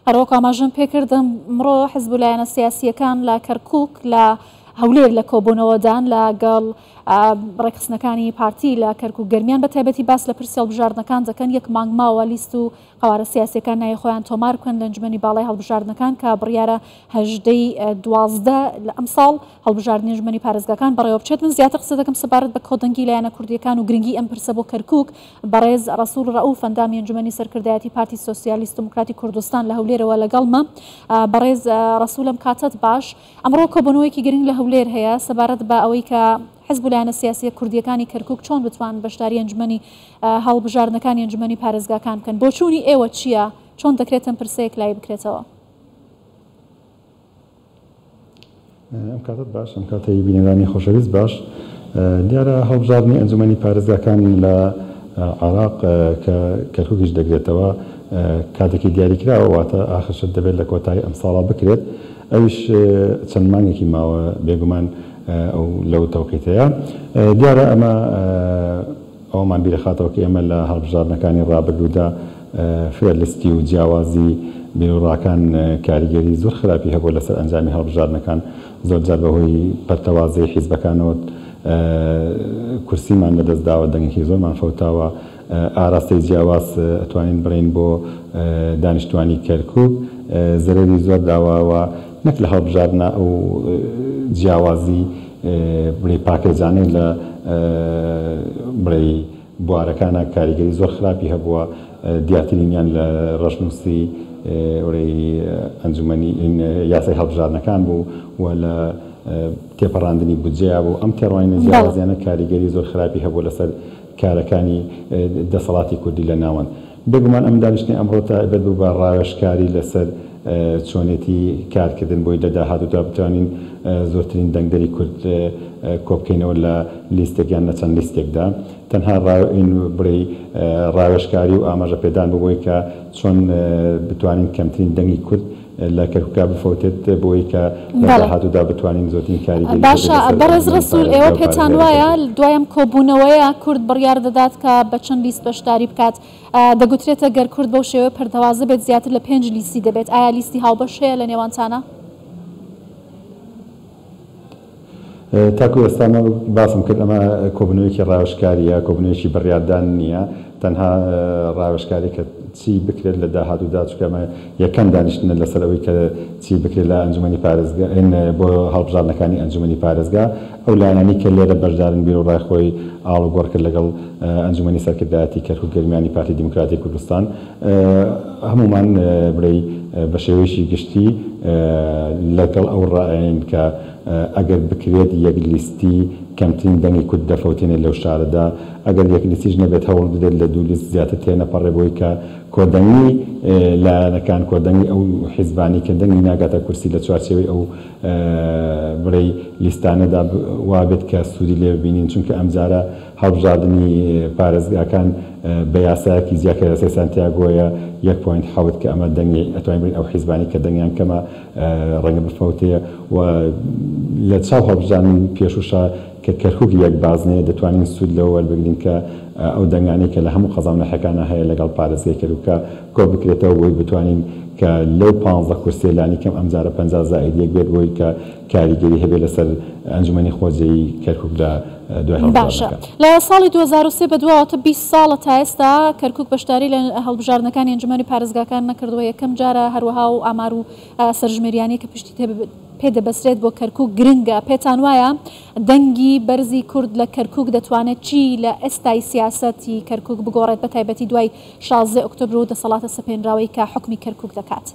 هەروەک ئاماژەم پێکردم ئەمڕۆ حیزب لایەنە سیاسیەکان لە کەرکووک لە هەولێر لە کۆبوونەوەدان لەگەڵ ڕێکخستنەکانی پارتی لە کەرکووک گەرمیان بە تایبەتی باس لە پرسی هەڵبژاردنەکان دەکەن. یەک مانگ ماوە لیست و قوارە سیاسیەکان نایە خۆیان تۆمار بکەن لە ئەنجومەنی باڵای هەڵبژاردنەکان کە بڕیارە 12 لە ئەم ساڵ هەڵبژاردننی ئەنجومەنی پارێزگاکان بەڕێوە بچێت. من زیاتر قسە دەکەم سەبارەت بە کۆدەنگی لایەنە کوردیەکان و گرنگی ئەم پرسە بۆ کەرکووک. بەڕێز ڕەسوول ڕەئوف ئەندامی ئەنجومەنی سەرکردایەتی پارتی سۆسیالیست دموکراتی کوردستان لە هەولێرەوە لەگەڵمە. بەڕێز ڕەسوولم کاتت باش. ئەمڕۆ کۆبوونەوەیەکی گرنگ لە هەولێر هەیە سەبارەت بە ئەوەی کە حزب لایەنە سیاسی کوردیەکانی کەرکووک چۆن بتوان بەشداری ئەنجومەنی هەڵبژاردنەکانی ئەنجومەنی پارێزگاکان بکەن. بۆچوونی ئێوە چییە؟ چۆن دەکرێت ئەم پرسەیەک لای بکرێتەوە؟ ئەم کاتت باش، ئەم کاتەی بینەرانی خۆشەویست باش. دیارە هەڵبژاردننی ئەنجومەنی پارێزگاکان لە عێراق کە کەرکووکیش دەگرێتەوە کاتێکی دیاریکراوە، واتە ئاخرشت دەبێت لە کۆتایی ئەم ساڵا بکرێت. ئەویش چەند مانگێکی ماوە بێگومان ئەو لەو تەوقیتەیە. دیارە ئەمە ئەومان بیرەخاتەوە کە ئێمە لە هەڵبژاردنەکانی ڕابردوودا فێرلیستی و جیاوازی بینوڕاکان کاریگەری زۆر خراپی هەبوو لەسەر ئەنجامی هەڵبژاردنەکان. زۆرجار بەهۆی پەرتەوازەی حیزبەکانەوە کورسیمان لەدەستداوە، دەنگێکی زۆرمان فەوتاوە. ئاراستەی جیاواز ئەتوانین بڕین بۆ دانیشتوانی کەرکووک، زەرەری زۆر داواوە نەک لە هەڵبژاردنە ئەو جیاوازی بڕی پاکێجانەی لە بڕی بوارەکانە کاریگەری زۆر خراپی هەبووە. دیارترینیان لە ڕەشنووسی ئەنجومەنی یاسای هەڵبژاردنەکان بوو و لە تێپەڕاندنی بودجەیە بوو. ئەم تێڕوانینە جیاوازیانە کاریگەری زۆر خراپی هەبوو لەسەر کارەکانی دەسەڵاتی کوردی لە ناوەن. بێگومان ئەم دانیشتنی ئەمڕۆ تایبەت بوو بە ڕاوێژکاری لەسەر چۆنێتی کارکردن بۆی لە داهاتوودا بتوانین زۆرترین دەنگدەری کورد کۆبکەینەوە لە لیستێکیان لە چەند لیستێکدا. تەنها بڕی ڕاوێژکاری و ئاماژە پێدان ببووی کە چۆن بتوانین کەمترین دەنگی کورد لە کەرکووکا بفەوتێت بۆی کە لە داهاتوودا بتوانین زۆرترین کاریگەری. باشە بەڕێز ڕەسوول، ئێوە پێتان وایە دوایەم کۆبوونەوەیە کورد بڕیار دەدات کە بە چەند لیست بەشداری بکات؟ دەگوترێتە گەر کورد بەو شێوە پەرتەوازە بێت زیاتر لە 5 لیستی دەبێت. ئایا لیستی هاوبەش هەیە لە نێوانتانە؟ تاکو ئێستامە باسم کرد ئەمە کۆبوونەوەیەکی ڕاوێژکاریە، کۆبوونەوەیەکی بڕیاردان نییە، تەنها ڕاوێژکاری کە چی بکرێت لە داهاتوودا، چکەمە یەکەم دانیشتنە لەسەر ئەوەی کە چی بکرێت لە ئەنجومەنی پارێزگا بۆ هەڵبژاردنەکانی ئەنجومەنی پارێزگا. ئەو لایەنانی کە لێرە بەشدارن بیرۆڕای خۆی ئاڵوگۆڕ کرد لەگەڵ ئەنجومەنی سەرکردایەتی کەرکووک گەرمیانی پارتی دیموکراتی کوردستان. هەمومان بڕی بە شێوەیەکی گشتی لەگەڵ ئەو ڕائین کە ئەگەر بکرێت یەک لیستی کەمترین دەنگی کورد دەفەوتێنێت لەو شارەدا، ئەگەر یەک لیستیش نەبێت هەوڵ بدرێت لە 2 لیست زیاتر تێنەپەڕێ بۆی کە کۆدەنگی لایەنەکان کۆدەنگی ئەو حیزبانی کە دەنگی ناگاتە کورسی لە چوارچێوەی ئەو بڕی لیستانەدا وابێت کە سوودی لێ ببینین. چونکە ئەمجارە هەڵبژاردننی پارێزگاکان بە یاسایەکی زیاکە یاسای سانتیاگۆیە 1.7 کە ئەمە دەنگی ئەتوانین بڕین ئەو حیزبانی کە دەنگیان کەمە ڕەنگە بفەوتەیە و لە چاو هەڵبژاردننی پێشوشە کە کەرکووکی یەک بازنەیە دەتوانین سوود لەوە وەربگرین کە ئەو دەنگانەی کە لە هەموو قەزامنەحەکانە هەیە لەگەڵ پارێزگای کەرکووکە کۆ بکرێتەوە بۆی بتوانین کە لەو 15 کورسیە لانی کەم ئەمجارە 50 زائید یەک بێت بۆی کە کاریگەری هەبێت لەسەر ئەنجومەنی خۆجەی کەرکووک لە دوای هەڵبژاردنەکان. لە ساڵی 2023 بەدواوەتە 20 ساڵە تا ئێستا کەرکووک بەشداری لە هەڵبژاردنەکانی ئەنجومەنی پارێزگاکان نەکردووە. یەکەم جارە هەروەها و ئامار و سەرژمێریانی کە پشتی پێدەبەسرێت بۆ کەرکووک گرنگە. پێتان وایە دەنگی بەرزی کورد لە کەرکووک دەتوانێت چی لە ئێستای سیاسەتی کەرکووک بگۆڕێت بە تایبەتی دوای 16 ئۆکتۆبر و دەسەڵاتە سەپێنراوەی کە حکمی کەرکووک دەکات؟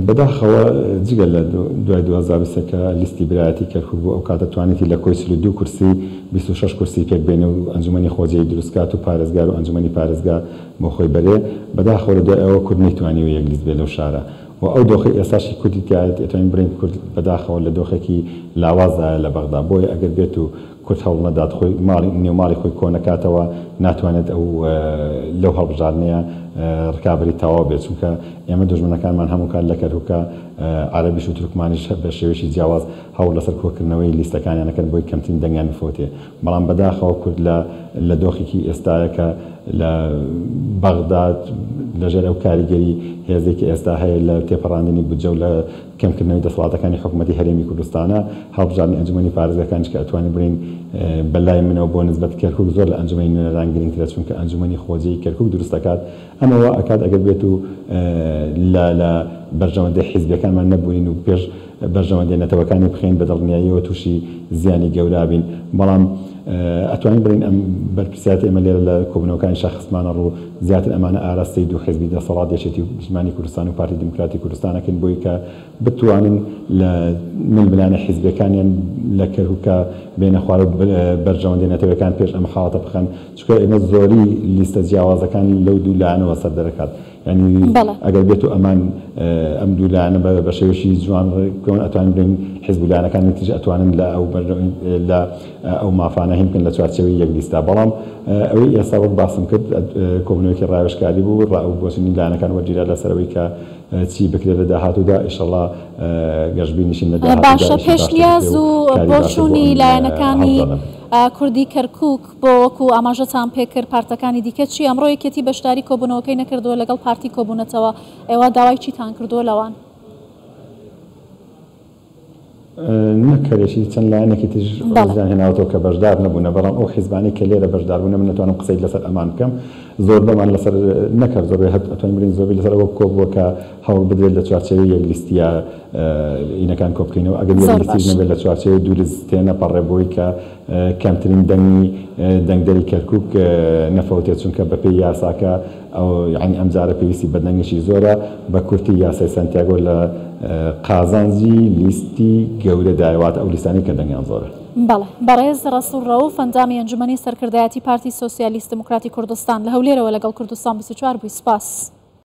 بەداخەوە جگە لە دوای 2023 کە لیستی برایەتی کەرکووک بوو ئەو کاتە توانێتی لە کۆی 32 کورسی 26 کورسی پێک بێنێ و ئەنجومەنی خۆجەی دروستکات و پارێزگار و ئەنجومەنی پارێزگا بۆ خۆی بەرێ. بەداخەوە لە دوای ئەوە کورد نەیتوانیوە یەک لیست بێت لەو شارە و ئەو دۆخی ئێستاشی کوردی تایەت ئەتوانین بڕین کورد بەداخەوە لە دۆخێکی لاوازایە لە بەغدا. بۆیە ئەگەر بێت و کورد هەوڵ نەدات خۆی نێوماڵی خۆی کۆنەکاتەوە ناتوانێت ئەو لەو هەڵبژاردنەیە ڕکابەری تەواو بێت. چونکە ئێمە دژمنەکانمان هەمووکان لە کەرکووکە عەرەبیش و تورکمانیش بە شێوەیەکی جیاواز هەوڵ لەسەر کۆکردنەوەی لیستەکانیان نەکەن بۆی کەمترین دەنگیان بفەوتێ. بەڵام بەداخەوە کورد لە دۆخێکی ئێستایە کە لە بەغداد لەژێر ئەو کاریگەری هێزێکی ئێستا هەیە لە تێپەڕاندنی بودجە و لە کەمکردنەوەی دەسەڵاتەکانی حکوومەتی هەرێمی کوردستانە هەڵبژاردننی ئەنجومەنی پارێزگاکانیش کە ئەتوانین بڕین بەلای منەوە بۆ نسبەت کەرکووک زۆر لە ئەنجومەی نوێنەران گرنگترە چونکە ئەنجومەنی خۆجەی کەرکووک دروست دەکات ئەمەوە ئەکات ئەگەر بێت و لە بەرژەوەندەی حیزبەکانمان نەبووین و پێش بەرژەوەندەی نەتەوەکانی بخەین بە دڵنیاییەوە تووشی زیانی گەورابین بەڵام ئەتوانین بڕین ئەم بەرپرسیاتی ئێمە لێرە لە کۆبنەوەکانی شەخصمانە ڕوو زیاتر ئەمانە ئاراستەی دوو حیزبی دەسەڵات یەکێتی نیشتیمانی کوردستان و پارتی دموکراتی کوردستانەکەن بۆی کە بتوانن لە ململانە حیزبەکانیان لە کەرکووکە بێنە خوار و بەرژەوەندەی نەتەوەکان پێش ئەمە حاڵەتە بخەن چونکە ئێمە زۆری لیستە جیاوازەکان لەو دوو لایەنەوە سەر دەرەکات ینی ئەگەر بێت و ئەمان ئەم دوو لایەنە بە شێوەشی جوان ڕێکەوەن ئەتوانین بڵین حیزب و لایەنەکانی تریش ئەتوانن لە ئەو مافانە هین بکەن لە چوارچێوەی یەک لیستە بەڵام ئەوەی ئێستا وەک باسم کرد کۆبنەوەیەکی ڕاوێژکاری بوو ڕاوبۆچنی لایەنەکان وەرگیرا لەسەرەوەی کە چی بکرێت لە داهاتوودا ئیشەڵڵا گەشتبینیشین لە داهاتوودا باشە پێشنیاز و بۆچوونی لایەنەکانی کوردی کەرکووک بۆ وەکو ئاماژەتان پێکرد پارتەکانی دیکە چی ئەمڕۆ یەکێتی بەشداری کۆبوونەوەکەی نەکردووە لەگەڵ پارتی کۆبوونەتەوە ئێوە داوای چیتان کردووە لەوان نەکەرێکی چەند لایەنێکی تر زیان هێناوەتەوە کە بەشدار نەبوونە بەڵام ئەو حیزبانەی کە لێرە بەشدار بوونە من نەتوانم قسەی لەسەر ئەمان بکەم زۆر بەمان لەسەر نەکرد زۆر ئەتوانین بڵین زۆربەی لەسەر ئەوە کۆبووە کە هەوڵ بدرێت لە چوارچێوەی یەک لیستە ئینەکان کۆبکەینەوە ئەگەر یەک لیستیش نەبێت لە چوارچێوەی دوو لیستێ نەپەڕێبووی کە کەمترین دەنگدەری کەرکووک نەفەوتێت چونکە بەپێی یاساکە ئەو یعنی ئەم جارە پێویستی بەدەنگێکی زۆرە بە کورتی یاسای سانتیاگۆ لە قازانجی لیستی گەورە داوات ئەو لیستانی کە دەنگیان زۆرە. بەڵێ بەڕێز ڕەسوول ڕەوف ئەنجامی ئەنجومەنی سەرکردایەتی پارتی سۆسیالیست دموکراتی کوردستان لە هەولێرەوە لەگەڵ کوردستان 24 بووی سپاس.